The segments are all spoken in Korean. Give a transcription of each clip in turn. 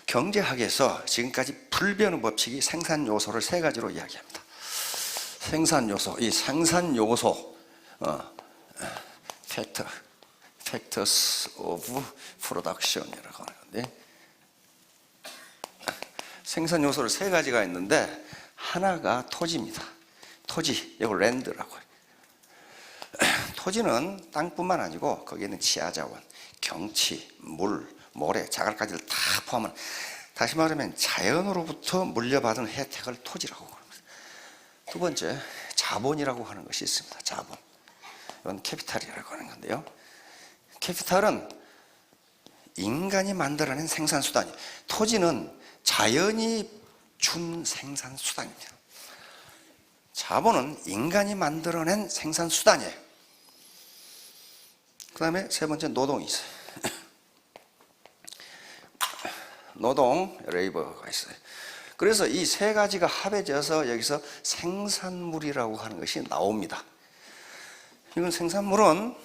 경제학에서 지금까지 불변의 법칙이 생산 요소를 세 가지로 이야기합니다. 생산 요소, 이 생산 요소, factors of production이라고 하는 건데, 생산 요소를 세 가지가 있는데 하나가 토지입니다. 토지, 이걸 랜드라고 해요. 토지는 땅뿐만 아니고 거기에 있는 지하자원, 경치, 물, 모래, 자갈까지를 다 포함한, 다시 말하면 자연으로부터 물려받은 혜택을 토지라고 합니다. 두 번째, 자본이라고 하는 것이 있습니다. 자본. 이건 캐피탈이라고 하는 건데요. 캐피탈은 인간이 만들어낸 생산수단이에요. 토지는 자연이 준 생산수단입니다. 자본은 인간이 만들어낸 생산수단이에요. 그 다음에 세 번째, 노동이 있어요. 노동, 레이버가 있어요. 그래서 이 세 가지가 합해져서 여기서 생산물이라고 하는 것이 나옵니다. 이건 생산물은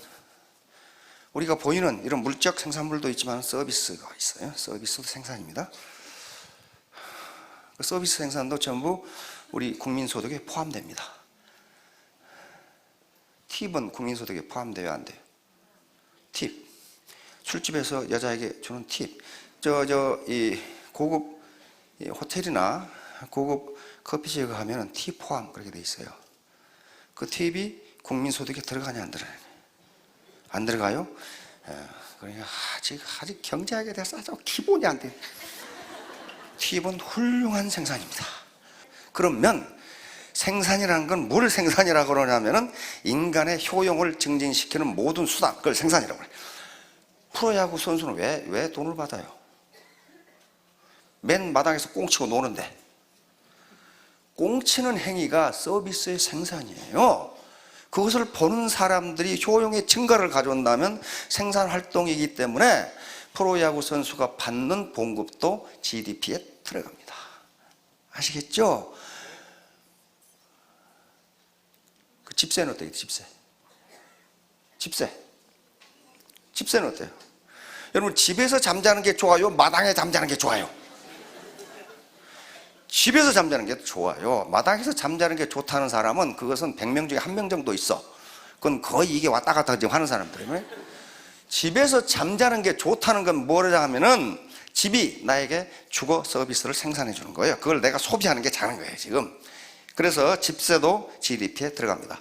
우리가 보이는 이런 물적 생산물도 있지만 서비스가 있어요. 서비스도 생산입니다. 그 서비스 생산도 전부 우리 국민소득에 포함됩니다. 팁은 국민소득에 포함돼야 안 돼요. 팁. 술집에서 여자에게 주는 팁. 이 고급 호텔이나 고급 커피숍에 가면은 팁 포함 그렇게 돼 있어요. 그 팁이 국민소득에 들어가냐 안 들어가냐? 안 들어가요? 그러니까 아직 경제학에 대해서 아주 기본이 안 돼. 팁은 훌륭한 생산입니다. 그러면 생산이라는 건 뭘 생산이라고 그러냐면은 인간의 효용을 증진시키는 모든 수단, 그걸 생산이라고 해요. 프로야구 선수는 왜 돈을 받아요? 맨 마당에서 꽁치고 노는데, 꽁치는 행위가 서비스의 생산이에요. 그것을 보는 사람들이 효용의 증가를 가져온다면 생산 활동이기 때문에 프로야구 선수가 받는 봉급도 GDP에 들어갑니다. 아시겠죠? 그 집세는 어때요? 집세는 어때요? 여러분, 집에서 잠자는 게 좋아요? 마당에 잠자는 게 좋아요? 집에서 잠자는 게 좋아요. 마당에서 잠자는 게 좋다는 사람은 그것은 100명 중에 1명 정도 있어. 그건 거의 이게 왔다 갔다 지금 하는 사람들이에요. 집에서 잠자는 게 좋다는 건 뭐냐 하면은 집이 나에게 주거 서비스를 생산해 주는 거예요. 그걸 내가 소비하는 게 자는 거예요, 지금. 그래서 집세도 GDP에 들어갑니다.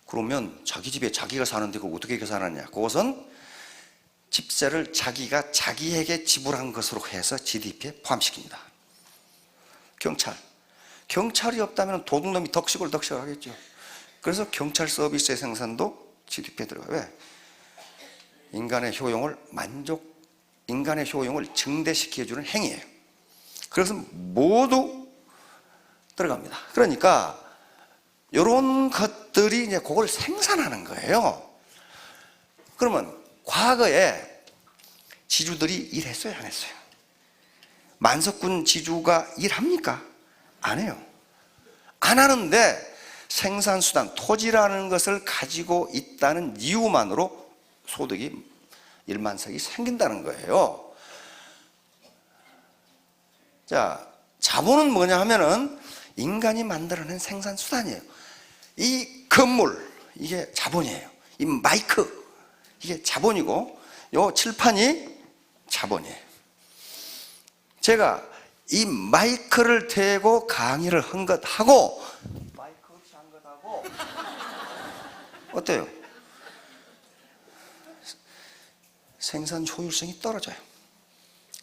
그러면 자기 집에 자기가 사는데 그거 어떻게 계산하냐? 그것은 집세를 자기가 자기에게 지불한 것으로 해서 GDP에 포함시킵니다. 경찰이 없다면 도둑놈이 덕식을 하겠죠. 그래서 경찰 서비스의 생산도 GDP에 들어가요. 왜? 인간의 효용을 증대시켜주는 행위예요. 그래서 모두 들어갑니다. 그러니까 이런 것들이 이제 그걸 생산하는 거예요. 그러면 과거에 지주들이 일했어요, 안 했어요? 만석군 지주가 일합니까? 안 해요. 안 하는데 생산수단, 토지라는 것을 가지고 있다는 이유만으로 소득이 1만석이 생긴다는 거예요. 자, 자본은 뭐냐 하면은 인간이 만들어낸 생산수단이에요. 이 건물, 이게 자본이에요. 이 마이크, 이게 자본이고, 요 칠판이 자본이에요. 제가 이 마이크를 대고 강의를 한 것하고 마이크 없이 한 것하고 어때요? 생산 효율성이 떨어져요.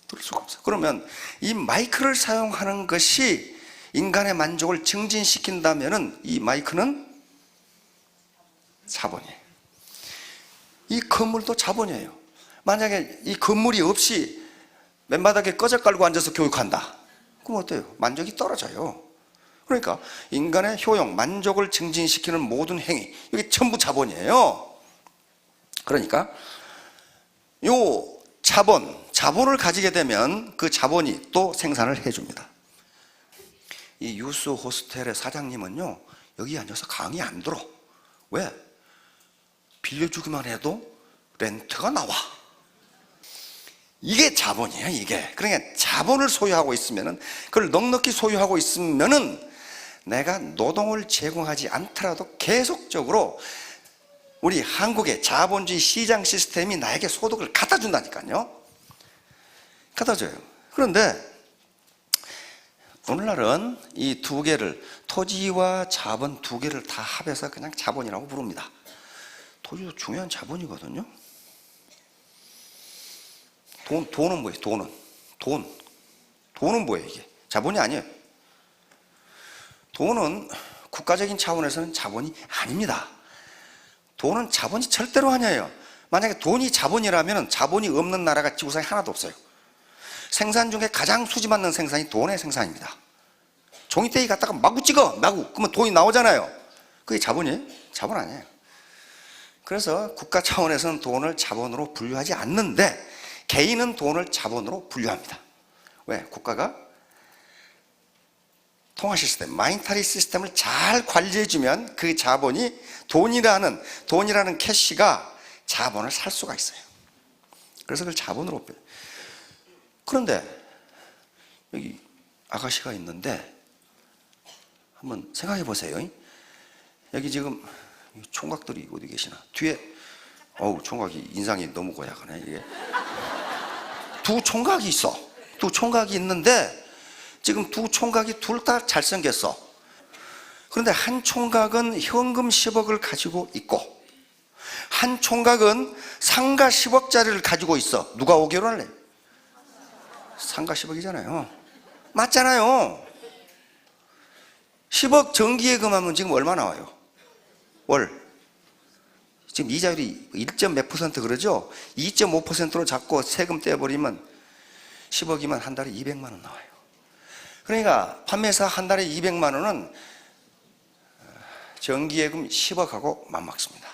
들을 수가 없어요. 그러면 이 마이크를 사용하는 것이 인간의 만족을 증진시킨다면은 이 마이크는 자본이에요. 이 건물도 자본이에요. 만약에 이 건물이 없이 맨바닥에 꺼져 깔고 앉아서 교육한다. 그럼 어때요? 만족이 떨어져요. 그러니까 인간의 효용, 만족을 증진시키는 모든 행위, 이게 전부 자본이에요. 그러니까 요 자본을 가지게 되면 그 자본이 또 생산을 해줍니다. 이 유스 호스텔의 사장님은요, 여기 앉아서 강의 안 들어. 왜? 빌려주기만 해도 렌트가 나와. 이게 자본이에요, 이게. 그러니까 자본을 소유하고 있으면은, 그걸 넉넉히 소유하고 있으면은 내가 노동을 제공하지 않더라도 계속적으로 우리 한국의 자본주의 시장 시스템이 나에게 소득을 갖다 준다니까요. 갖다 줘요. 그런데 오늘날은 이 두 개를, 토지와 자본 두 개를 다 합해서 그냥 자본이라고 부릅니다. 토지도 중요한 자본이거든요. 돈은 뭐예요? 돈은 뭐예요? 이게 자본이 아니에요. 돈은 국가적인 차원에서는 자본이 아닙니다. 돈은 자본이 절대로 아니에요. 만약에 돈이 자본이라면 자본이 없는 나라가 지구상에 하나도 없어요. 생산 중에 가장 수지 맞는 생산이 돈의 생산입니다. 종이떼기 갖다가 마구 찍어, 마구. 그러면 돈이 나오잖아요. 그게 자본이에요? 자본 아니에요. 그래서 국가 차원에서는 돈을 자본으로 분류하지 않는데 개인은 돈을 자본으로 분류합니다. 왜? 국가가 통화 시스템, 마니터리 시스템을 잘 관리해주면 그 자본이 돈이라는 캐시가 자본을 살 수가 있어요. 그래서 그걸 자본으로 빼요. 그런데 여기 아가씨가 있는데 한번 생각해 보세요. 여기 지금 총각들이 어디 계시나? 뒤에 총각이 인상이 너무 고약하네. 이게 두 총각이 있어. 두 총각이 있는데 지금 두 총각이 둘 다 잘생겼어. 그런데 한 총각은 현금 10억을 가지고 있고 한 총각은 상가 10억짜리를 가지고 있어. 누가 5개월 할래? 상가 10억이잖아요. 맞잖아요. 10억 정기예금하면 지금 얼마 나와요? 월. 지금 이자율이 1점 몇 퍼센트 그러죠? 2.5%로 잡고 세금 떼버리면 10억이면 한 달에 200만 원 나와요. 그러니까 판매사 한 달에 200만 원은 정기예금 10억하고 맞먹습니다.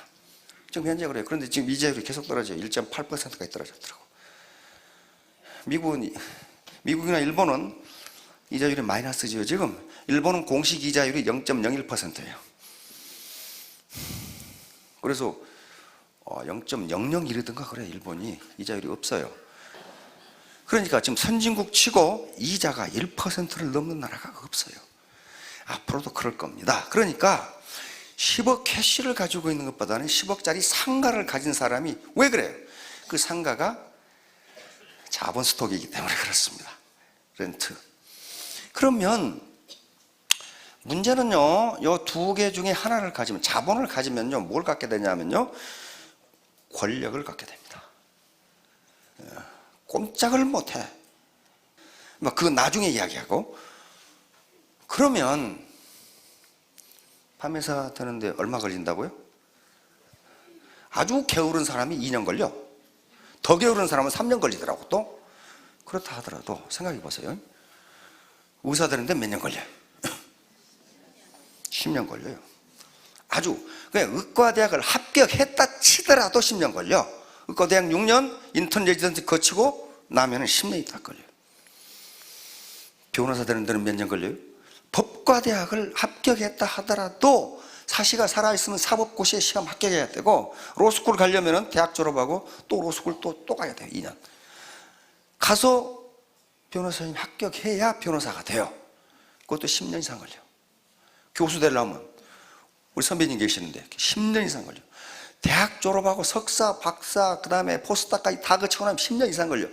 지금 현재 그래요. 그런데 지금 이자율이 계속 떨어져요. 1.8%까지 떨어졌더라고. 미국이나 일본은 이자율이 마이너스지요. 지금 일본은 공식 이자율이 0.01%예요. 그래서 0.001이든가 그래. 일본이 이자율이 없어요. 그러니까 지금 선진국 치고 이자가 1%를 넘는 나라가 없어요. 앞으로도 그럴 겁니다. 그러니까 10억 캐시를 가지고 있는 것보다는 10억짜리 상가를 가진 사람이 왜 그래요? 그 상가가 자본 스톡이기 때문에 그렇습니다. 렌트. 그러면 문제는요, 이 두 개 중에 하나를 가지면, 자본을 가지면요, 뭘 갖게 되냐면요, 권력을 갖게 됩니다. 꼼짝을 못해. 그거 나중에 이야기하고. 그러면 판매사 되는데 얼마 걸린다고요? 아주 게으른 사람이 2년 걸려. 더 게으른 사람은 3년 걸리더라고. 또 그렇다 하더라도 생각해 보세요. 의사 되는데 몇 년 걸려요? 10년 걸려요. 아주 그냥 의과대학을 합격했다 치더라도 10년 걸려. 의과대학 6년 인턴 레지던트 거치고 나면은 10년이 딱 걸려요. 변호사 되는 데는 몇 년 걸려요? 법과대학을 합격했다 하더라도 사시가 살아있으면 사법고시에 시험 합격해야 되고, 로스쿨 가려면 대학 졸업하고 또 로스쿨 또 가야 돼요. 2년 가서 변호사님 합격해야 변호사가 돼요. 그것도 10년 이상 걸려. 교수 되려면 우리 선배님 계시는데 10년 이상 걸려. 대학 졸업하고 석사, 박사, 그 다음에 포스닥까지 다 거치고 나면 10년 이상 걸려.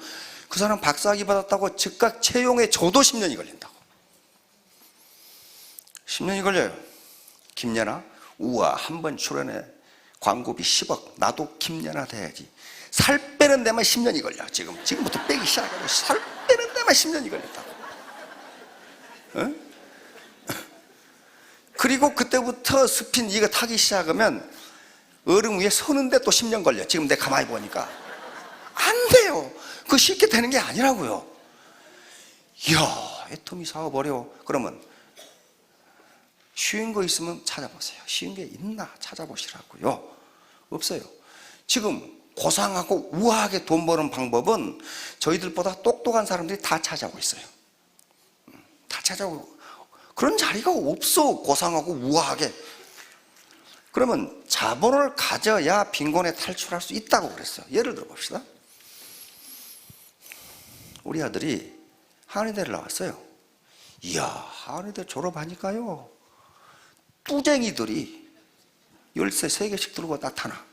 그 사람 박사학위 받았다고 즉각 채용에 줘도 10년이 걸린다고. 10년이 걸려요. 김연아, 우와, 한 번 출연해 광고비 10억. 나도 김연아 돼야지. 살 빼는 데만 10년이 걸려. 지금부터 빼기 시작하고 살 빼는 데만 10년이 걸린다고. 어? 그리고 그때부터 스핀 이거 타기 시작하면 얼음 위에 서는데 또 10년 걸려. 지금 내가 가만히 보니까 안 돼요. 그거 쉽게 되는 게 아니라고요. 이야, 애터미 사업 어려워. 그러면 쉬운 거 있으면 찾아보세요. 쉬운 게 있나 찾아보시라고요. 없어요. 지금 고상하고 우아하게 돈 버는 방법은 저희들보다 똑똑한 사람들이 다 찾아오고 있어요. 다 찾아오고. 그런 자리가 없어. 고상하고 우아하게. 그러면 자본을 가져야 빈곤에 탈출할 수 있다고 그랬어요. 예를 들어 봅시다. 우리 아들이 한의대를 나왔어요. 이야, 한의대 졸업하니까요, 뚜쟁이들이 열쇠 3개씩 들고 나타나.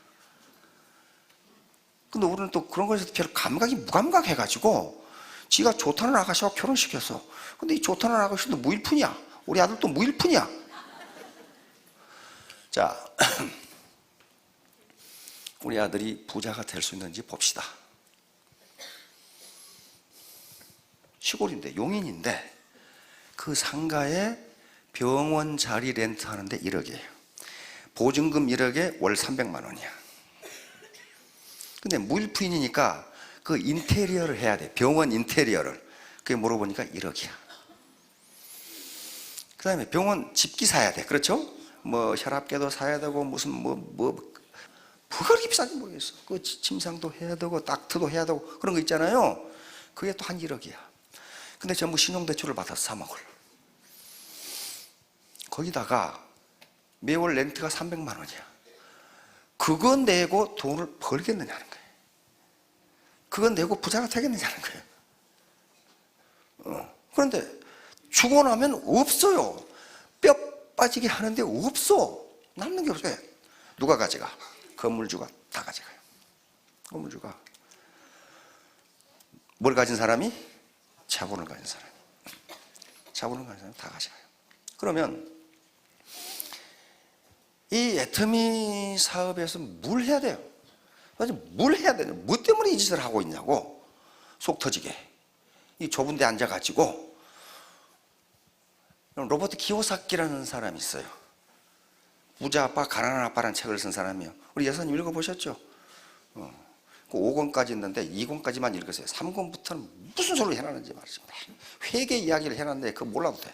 근데 우리는 또 그런 거에서 별 감각이 무감각해가지고 지가 좋다는 아가씨와 결혼시켰어. 근데 이 좋다는 아가씨도 무일푼이야. 우리 아들도 무일푼이야. 자, 우리 아들이 부자가 될 수 있는지 봅시다. 시골인데, 용인인데 그 상가에 병원 자리 렌트하는데 1억이에요. 보증금 1억에 월 300만 원이야. 근데 무일푼이니까 그 인테리어를 해야 돼. 병원 인테리어를. 그게 물어보니까 1억이야. 그 다음에 병원 집기 사야 돼. 그렇죠? 뭐 혈압계도 사야 되고 무슨 뭐가 그렇게 비싼지 모르겠어. 그 침상도 해야 되고 닥트도 해야 되고 그런 거 있잖아요. 그게 또 한 1억이야. 근데 전부 신용대출을 받아서 3억을. 거기다가 매월 렌트가 300만 원이야. 그거 내고 돈을 벌겠느냐는 거예요. 그거 내고 부자가 되겠느냐는 거예요. 그런데 주고 나면 없어요. 뼈 빠지게 하는데 없어. 남는 게 없어요. 누가 가져가? 건물주가 다 가져가요. 건물주가. 뭘 가진 사람이? 자본을 가진 사람. 자본을 가진 사람이 다 가져가요. 그러면 이 애터미 사업에서 뭘 해야 돼요? 뭘 해야 되냐? 뭐 때문에 이 짓을 하고 있냐고. 속 터지게. 이 좁은 데 앉아가지고. 로버트 키오사키라는 사람이 있어요. 부자 아빠, 가난한 아빠라는 책을 쓴 사람이에요. 우리 여사님 읽어보셨죠? 그 5권까지 있는데 2권까지만 읽으세요. 3권부터는 무슨 소리를 해놨는지 말이죠. 회계 이야기를 해놨는데 그거 몰라도 돼.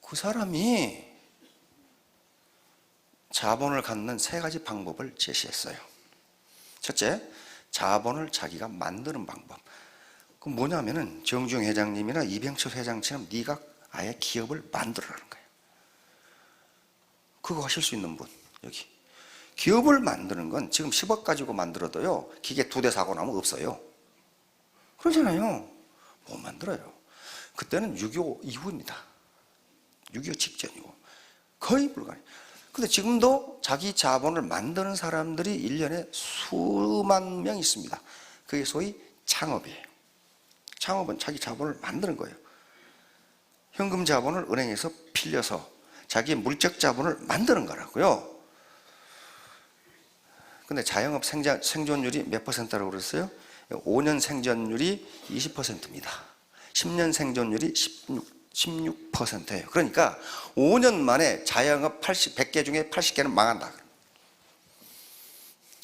그 사람이 자본을 갖는 3가지 방법을 제시했어요. 첫째, 자본을 자기가 만드는 방법. 그 뭐냐면은 정주영 회장님이나 이병철 회장처럼 네가 아예 기업을 만들어라는 거예요. 그거 하실 수 있는 분 여기. 기업을 만드는 건 지금 10억 가지고 만들어도요, 기계 2대 사고 나면 없어요. 그러잖아요. 못 만들어요. 그때는 6.25 이후입니다. 6.25 직전이고 거의 불가능해요. 근데 지금도 자기 자본을 만드는 사람들이 1년에 수만 명 있습니다. 그게 소위 창업이에요. 창업은 자기 자본을 만드는 거예요. 현금 자본을 은행에서 빌려서 자기의 물적 자본을 만드는 거라고요. 근데 자영업 생존율이 몇 %라고 그랬어요? 5년 생존율이 20%입니다. 10년 생존율이 16%예요. 그러니까 5년 만에 자영업 100개 중에 80개는 망한다.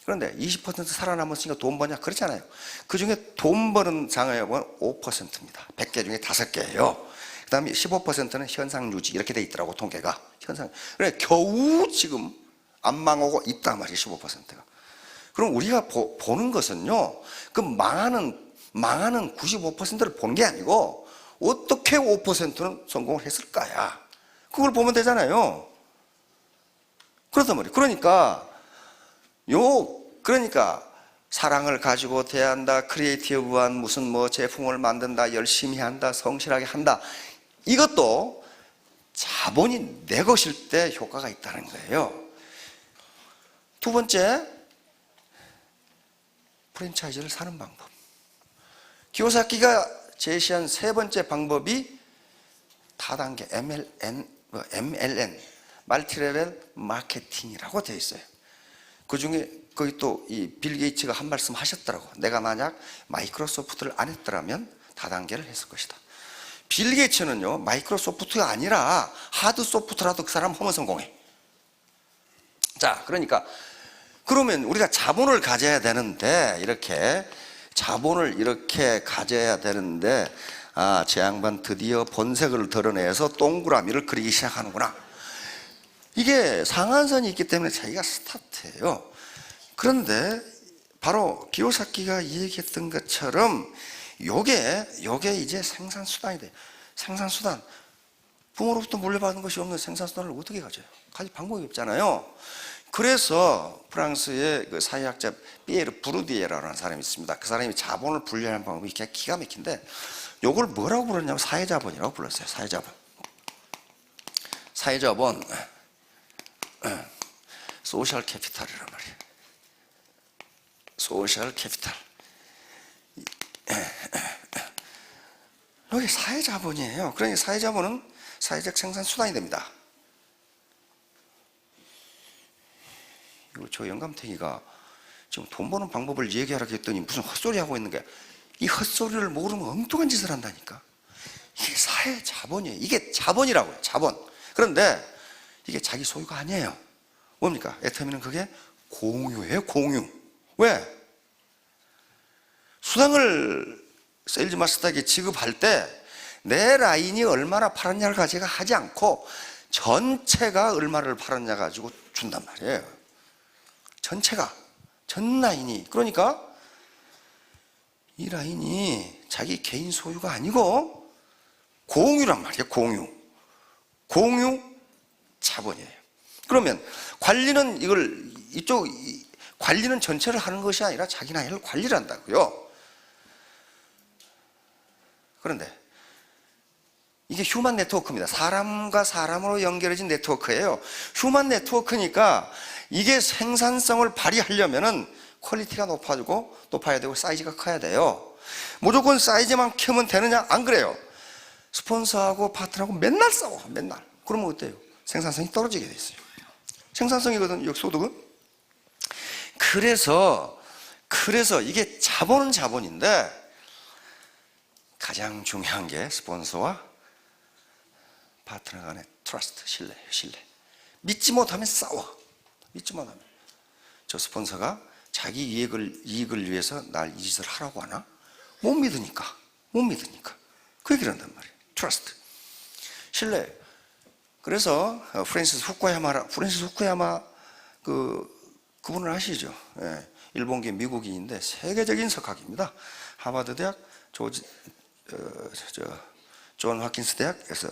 그런데 20% 살아남았으니까 돈 버냐? 그렇잖아요. 그 중에 돈 버는 장학업은 5%입니다. 100개 중에 5개예요. 그 다음에 15%는 현상 유지 이렇게 돼 있더라고, 통계가. 현상. 그래 겨우 지금 안 망하고 있단 말이에요. 15%가. 그럼 우리가 보는 것은요, 그 망하는 95%를 보는 게 아니고 어떻게 5%는 성공을 했을까야, 그걸 보면 되잖아요. 그렇단 말이에요. 그러니까 사랑을 가지고 대한다, 크리에이티브한 무슨 뭐 제품을 만든다, 열심히 한다, 성실하게 한다, 이것도 자본이 내 것일 때 효과가 있다는 거예요. 두 번째, 프랜차이즈를 사는 방법. 기요사키가 제시한 3번째 방법이 다단계 MLN, 멀티레벨 마케팅이라고 되어 있어요. 그 중에 거기 또 이 빌 게이츠가 한 말씀 하셨더라고. 내가 만약 마이크로소프트를 안 했더라면 다단계를 했을 것이다. 빌 게이츠는요, 마이크로소프트가 아니라 하드 소프트라도 그 사람 하면 성공해. 자, 그러면 우리가 자본을 가져야 되는데, 이렇게 자본을 이렇게 가져야 되는데, 아, 제 양반 드디어 본색을 드러내서 동그라미를 그리기 시작하는구나. 이게 상한선이 있기 때문에 자기가 스타트예요. 그런데 바로 기요사키가 얘기했던 것처럼 요게 이제 생산수단이 돼요. 생산수단. 부모로부터 물려받은 것이 없는 생산수단을 어떻게 가져요? 가질 방법이 없잖아요. 그래서 프랑스의 그 사회학자 피에르 부르디에라는 사람이 있습니다. 그 사람이 자본을 분류하는 방법이 기가 막힌데 요걸 뭐라고 불렀냐면 사회자본이라고 불렀어요. 사회자본 소셜 캐피탈이란 말이에요. 소셜 캐피탈. 여기 사회자본이에요. 그러니까 사회자본은 사회적 생산 수단이 됩니다. 저 영감탱이가 지금 돈 버는 방법을 얘기하라고 했더니 무슨 헛소리 하고 있는 거야. 이 헛소리를 모르면 엉뚱한 짓을 한다니까. 이게 사회자본이에요. 이게 자본이라고요. 자본. 그런데 이게 자기 소유가 아니에요. 뭡니까? 애터미는 그게 공유예요. 공유. 왜? 수당을 세일즈 마스터에게 지급할 때 내 라인이 얼마나 팔았냐를 가지고 하지 않고 전체가 얼마를 팔았냐 가지고 준단 말이에요. 전체가, 전 라인이. 그러니까 이 라인이 자기 개인 소유가 아니고 공유란 말이에요. 공유 자본이에요. 그러면 관리는 관리는 전체를 하는 것이 아니라 자기 라인을 관리를 한다고요. 그런데 이게 휴먼 네트워크입니다. 사람과 사람으로 연결해진 네트워크예요. 휴먼 네트워크니까 이게 생산성을 발휘하려면은 퀄리티가 높아야 되고 사이즈가 커야 돼요. 무조건 사이즈만 키우면 되느냐? 안 그래요. 스폰서하고 파트너하고 맨날 싸워. 맨날. 그러면 어때요? 생산성이 떨어지게 돼 있어요. 생산성이거든, 여기 소득은. 그래서 이게 자본은 자본인데 가장 중요한 게 스폰서와 파트너 간의 트러스트, 신뢰예요. 신뢰. 믿지 못하면 싸워. 믿지 못하면. 저 스폰서가 자기 이익을 위해서 날 이 짓을 하라고 하나? 못 믿으니까. 그 얘기를 한단 말이에요. 트러스트. 신뢰. 그래서 프랜시스 후쿠야마 그분을 아시죠? 예, 일본계 미국인인데 세계적인 석학입니다. 하버드 대학 존 홉킨스 대학에서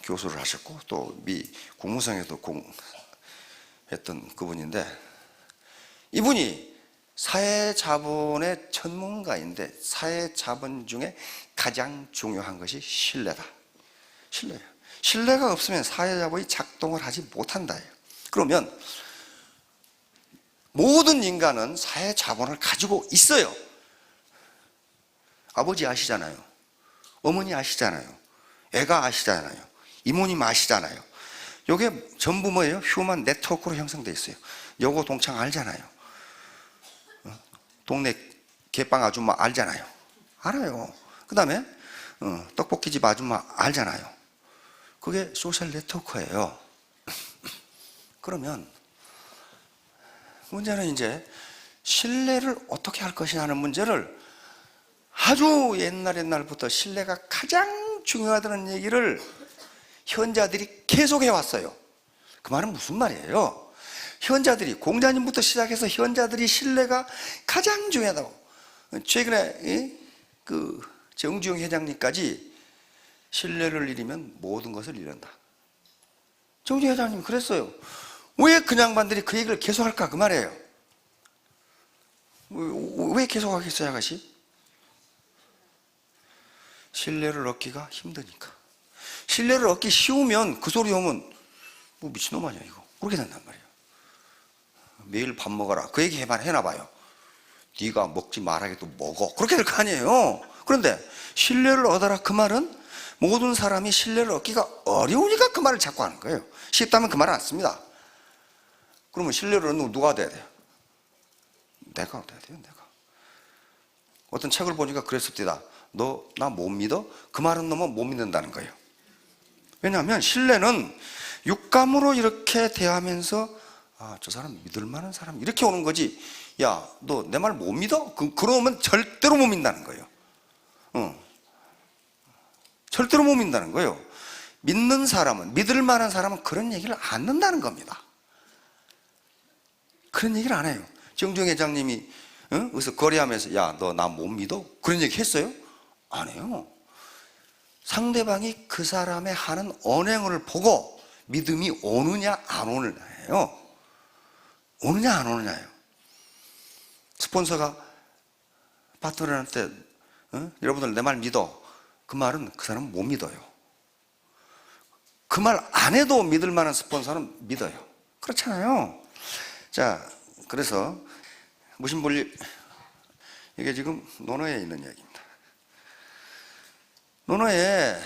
교수를 하셨고 또 미 국무성에도 했던 그분인데 이분이 사회자본의 전문가인데 사회자본 중에 가장 중요한 것이 신뢰다. 신뢰예요. 신뢰가 없으면 사회자본이 작동을 하지 못한다. 그러면 모든 인간은 사회자본을 가지고 있어요. 아버지 아시잖아요. 어머니 아시잖아요. 애가 아시잖아요. 이모님 아시잖아요. 이게 전부 뭐예요? 휴먼 네트워크로 형성되어 있어요. 여고 동창 알잖아요. 동네 개빵 아줌마 알잖아요. 알아요. 그 다음에 떡볶이집 아줌마 알잖아요. 그게 소셜 네트워크예요. 그러면 문제는 이제 신뢰를 어떻게 할 것이냐는 문제를 아주 옛날부터 신뢰가 가장 중요하다는 얘기를 현자들이 계속 해왔어요. 그 말은 무슨 말이에요? 현자들이, 공자님부터 시작해서 현자들이 신뢰가 가장 중요하다고. 최근에 그 정주영 회장님까지 신뢰를 잃으면 모든 것을 잃는다. 정주영 회장님 그랬어요. 왜 그 양반들이 그 얘기를 계속 할까? 그 말이에요. 왜 계속 하겠어요, 아가씨? 신뢰를 얻기가 힘드니까. 신뢰를 얻기 쉬우면 그 소리 오면 뭐 미친놈 아니야 이거. 그렇게 된단 말이에요. 매일 밥 먹어라. 그 얘기 해놔봐요. 네가 먹지 말아야겠도 먹어. 그렇게 될 거 아니에요. 그런데 신뢰를 얻어라 그 말은 모든 사람이 신뢰를 얻기가 어려우니까 그 말을 자꾸 하는 거예요. 쉽다면 그 말을 안 씁니다. 그러면 신뢰를 얻는 누가 돼야 돼요? 내가 돼야 돼요. 내가. 어떤 책을 보니까 그랬습니다. 너 나 못 믿어? 그 말은 너무 못 믿는다는 거예요. 왜냐하면 신뢰는 육감으로 이렇게 대하면서 저 사람 믿을 만한 사람 이렇게 오는 거지. 야, 너 내 말 못 믿어? 그러면 절대로 못 믿는다는 거예요. 절대로 못 믿는다는 거예요. 믿는 사람은, 믿을 만한 사람은 그런 얘기를 안 한다는 겁니다. 그런 얘기를 안 해요. 정주영 회장님이 그래서 거래하면서 야, 너 나 못 믿어? 그런 얘기 했어요? 안 해요. 상대방이 그 사람의 하는 언행을 보고 믿음이 오느냐 안 오느냐예요. 오느냐 안 오느냐예요. 스폰서가 파트너한테 여러분들 내 말 믿어. 그 말은 그 사람은 못 믿어요. 그 말 안 해도 믿을 만한 스폰서는 믿어요. 그렇잖아요. 자, 그래서 무신분립, 이게 지금 논어에 있는 얘기입니다. 논어에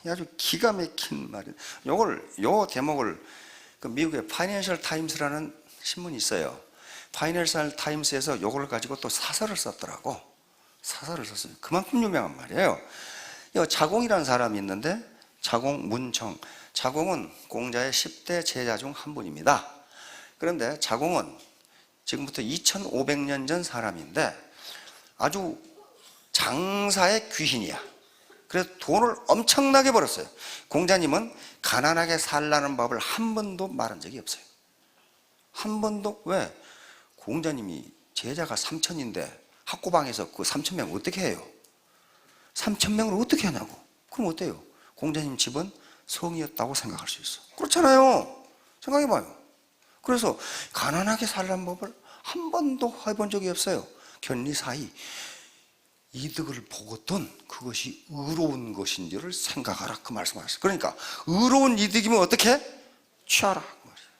아주 기가 막힌 말이에요. 요 대목을 그 미국의 파이낸셜 타임스라는 신문이 있어요. 파이낸셜 타임스에서 요걸 가지고 또 사설을 썼더라고. 사설을 썼어요. 그만큼 유명한 말이에요. 자공이라는 사람이 있는데, 자공 문청. 자공은 공자의 10대 제자 중 한 분입니다. 그런데 자공은 지금부터 2500년 전 사람인데 아주 장사의 귀신이야. 그래서 돈을 엄청나게 벌었어요. 공자님은 가난하게 살라는 법을 한 번도 말한 적이 없어요. 한 번도. 왜? 공자님이 제자가 3000인데 학고방에서 그 3000명 어떻게 해요? 3000명을 어떻게 하냐고. 그럼 어때요? 공자님 집은 성이었다고 생각할 수 있어. 그렇잖아요. 생각해봐요. 그래서 가난하게 살라는 법을 한 번도 해본 적이 없어요. 견리사이 이득을 보거든 그것이 의로운 것인지를 생각하라, 그 말씀하셨어요. 그러니까 의로운 이득이면 어떻게? 취하라,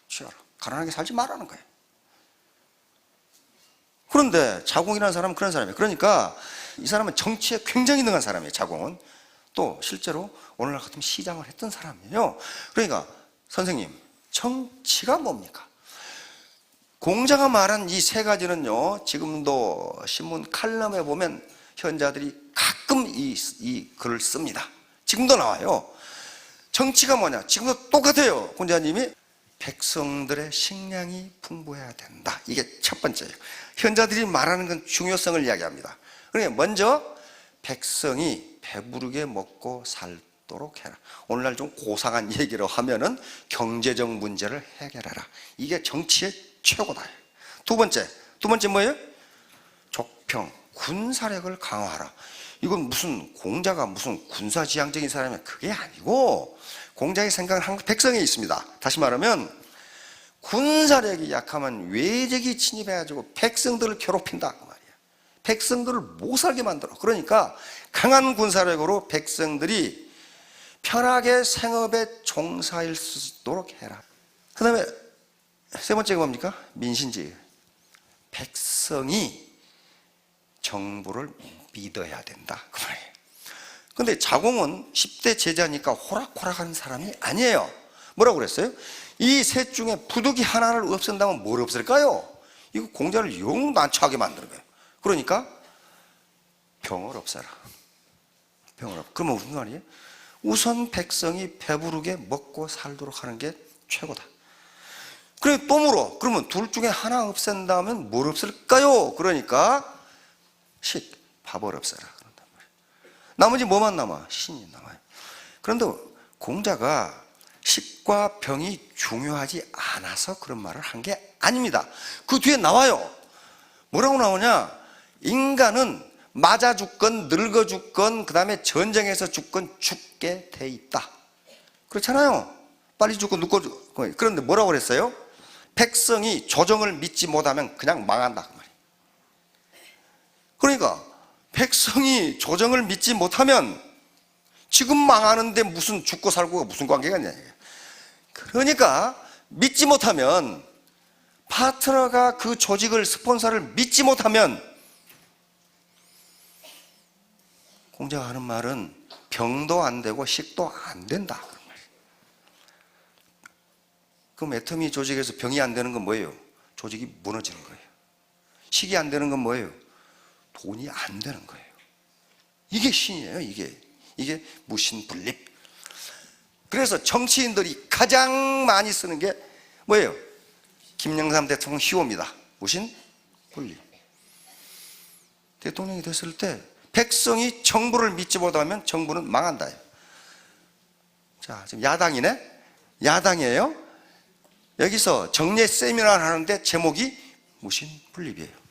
취하라. 가난하게 살지 말라는 거예요. 그런데 자공이라는 사람은 그런 사람이에요. 그러니까 이 사람은 정치에 굉장히 능한 사람이에요. 자공은 또 실제로 오늘날 같으면 시장을 했던 사람이에요. 그러니까 선생님, 정치가 뭡니까? 공자가 말한 이 세 가지는요, 지금도 신문 칼럼에 보면 현자들이 가끔 이 글을 씁니다. 지금도 나와요. 정치가 뭐냐? 지금도 똑같아요. 공자님이 백성들의 식량이 풍부해야 된다. 이게 첫 번째예요. 현자들이 말하는 건 중요성을 이야기합니다. 그러니까 먼저 백성이 배부르게 먹고 살도록 해라. 오늘날 좀 고상한 얘기로 하면은 경제적 문제를 해결해라. 이게 정치의 최고다. 두 번째 뭐예요? 족평, 군사력을 강화하라. 이건 무슨 공자가 무슨 군사지향적인 사람이야, 그게 아니고 공자의 생각은 항상 백성에 있습니다. 다시 말하면 군사력이 약하면 외적이 침입해가지고 백성들을 괴롭힌다 그 말이야. 백성들을 못 살게 만들어. 그러니까 강한 군사력으로 백성들이 편하게 생업에 종사할 수 있도록 해라. 그 다음에 세 번째가 뭡니까? 민신지. 백성이 정부를 믿어야 된다 그 말이에요. 근데 자공은 10대 제자니까 호락호락하는 사람이 아니에요. 뭐라고 그랬어요? 이 셋 중에 부득이 하나를 없앤다면 뭘 없앨까요? 이거 공자를 영 난처하게 만드는 거예요. 그러니까 병을 없애라. 병을 없. 그러면 무슨 말이에요? 우선 백성이 배부르게 먹고 살도록 하는 게 최고다. 그래 또 물어. 그러면 둘 중에 하나 없앤다면 뭘 없앨까요? 그러니까 밥을 없애라 그런단 말이에요. 나머지 뭐만 남아? 신이 남아요. 그런데 공자가 식과 병이 중요하지 않아서 그런 말을 한 게 아닙니다. 그 뒤에 나와요. 뭐라고 나오냐? 인간은 맞아 죽건 늙어 죽건 그 다음에 전쟁에서 죽건 죽게 돼 있다. 그렇잖아요. 빨리 죽고 늙고 죽고. 그런데 뭐라고 그랬어요? 백성이 조정을 믿지 못하면 그냥 망한다 그 말이에요. 그러니까 백성이 조정을 믿지 못하면 지금 망하는데 무슨 죽고 살고가 무슨 관계가 있냐. 그러니까 믿지 못하면, 파트너가 그 조직을, 스폰서를 믿지 못하면, 공자가 하는 말은 병도 안 되고 식도 안 된다. 그럼 애터미 조직에서 병이 안 되는 건 뭐예요? 조직이 무너지는 거예요. 식이 안 되는 건 뭐예요? 돈이 안 되는 거예요. 이게 신이에요. 이게 무신분립. 그래서 정치인들이 가장 많이 쓰는 게 뭐예요? 김영삼 대통령 희호입니다. 무신분립. 대통령이 됐을 때 백성이 정부를 믿지 못하면 정부는 망한다. 자, 지금 야당이네? 야당이에요? 여기서 정례 세미나를 하는데 제목이 무신분립이에요.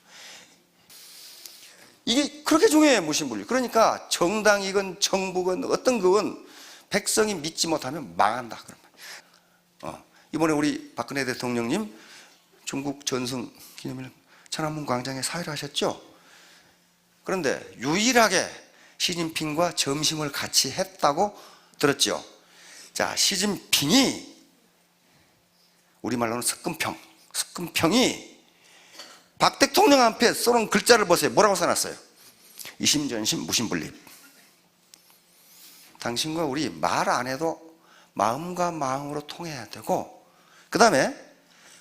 이게 그렇게 중요해요, 무신분립. 그러니까 정당이건 정부건 어떤 그건 백성이 믿지 못하면 망한다. 이번에 우리 박근혜 대통령님 중국 전승 기념일 천안문 광장에 사회를 하셨죠. 그런데 유일하게 시진핑과 점심을 같이 했다고 들었죠. 자, 시진핑이 우리말로는 석금평이 박 대통령 앞에 써놓은 글자를 보세요. 뭐라고 써놨어요? 이심전심 무심분립. 당신과 우리 말 안 해도 마음과 마음으로 통해야 되고, 그 다음에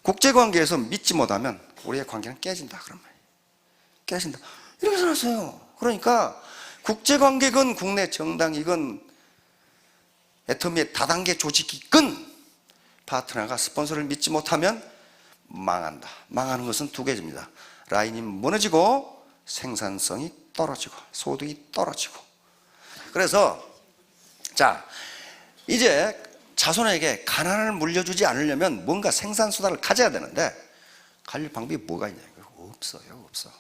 국제관계에서 믿지 못하면 우리의 관계는 깨진다. 그런 말이에요. 깨진다. 이렇게 써놨어요. 그러니까 국제관계건 국내 정당이건 애터미의 다단계 조직이건 파트너가 스폰서를 믿지 못하면 망한다. 망하는 것은 두 가지입니다. 라인이 무너지고 생산성이 떨어지고 소득이 떨어지고. 그래서 자, 이제 자손에게 가난을 물려주지 않으려면 뭔가 생산수단을 가져야 되는데 가질 방법이 뭐가 있냐? 없어요. 없어.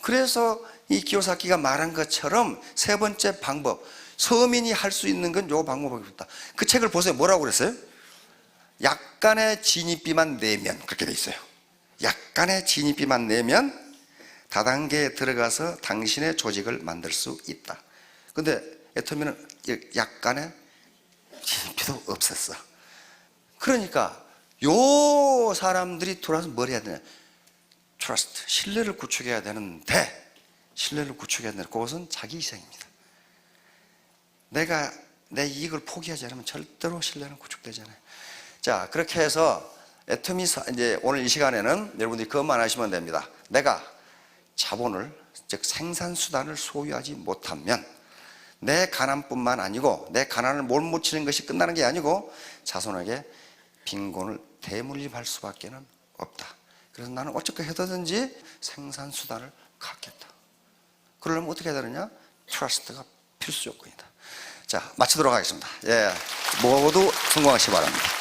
그래서 이 기요사키가 말한 것처럼 세 번째 방법, 서민이 할 수 있는 건 요 방법이었다. 그 책을 보세요. 뭐라고 그랬어요? 약간의 진입비만 내면, 그렇게 돼 있어요. 약간의 진입비만 내면 다단계에 들어가서 당신의 조직을 만들 수 있다. 근데 애터미는 약간의 진입비도 없었어. 그러니까 요 사람들이 돌아서 뭘 해야 되냐? 트러스트, 신뢰를 구축해야 되는데, 신뢰를 구축해야 되는데 그것은 자기 희생입니다. 내가 내 이익을 포기하지 않으면 절대로 신뢰는 구축되잖아요. 자, 그렇게 해서 애터미 이제 오늘 이 시간에는 여러분들이 그것만 하시면 됩니다. 내가 자본을, 즉 생산수단을 소유하지 못하면 내 가난뿐만 아니고, 내 가난을 몰아붙이는 것이 끝나는 게 아니고 자손에게 빈곤을 대물림할 수밖에 없다. 그래서 나는 어떻게 해서든지 생산수단을 갖겠다. 그러려면 어떻게 해야 되느냐? 트러스트가 필수 조건이다. 자, 마치도록 하겠습니다. 예, 모두 성공하시기 바랍니다.